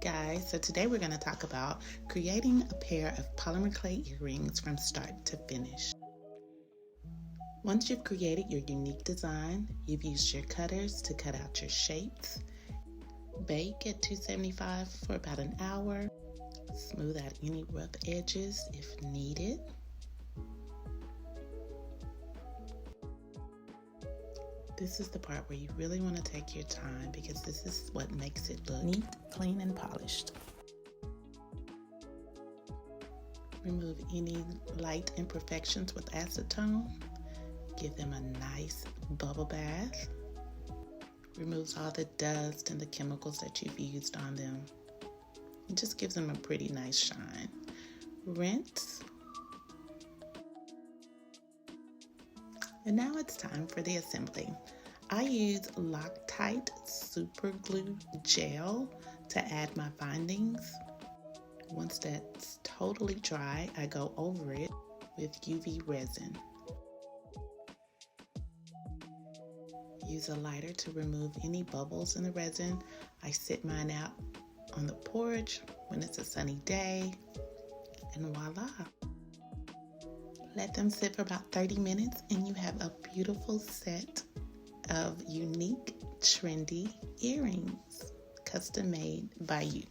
Guys, so today we're going to talk about creating a pair of polymer clay earrings from start to finish. Once you've created your unique design, you've used your cutters to cut out your shapes, bake at 275 for about an hour, smooth out any rough edges if needed. This is the part where you really want to take your time because this is what makes it look neat, clean, and polished. Remove any light imperfections with acetone. Give them a nice bubble bath. Removes all the dust and the chemicals that you've used on them. It just gives them a pretty nice shine. Rinse. And now it's time for the assembly. I use Loctite super glue gel to add my bindings. Once that's totally dry, I go over it with UV resin. Use a lighter to remove any bubbles in the resin. I sit mine out on the porch when it's a sunny day, and voila. Let them sit for about 30 minutes and you have a beautiful set of unique, trendy earrings, custom made by you.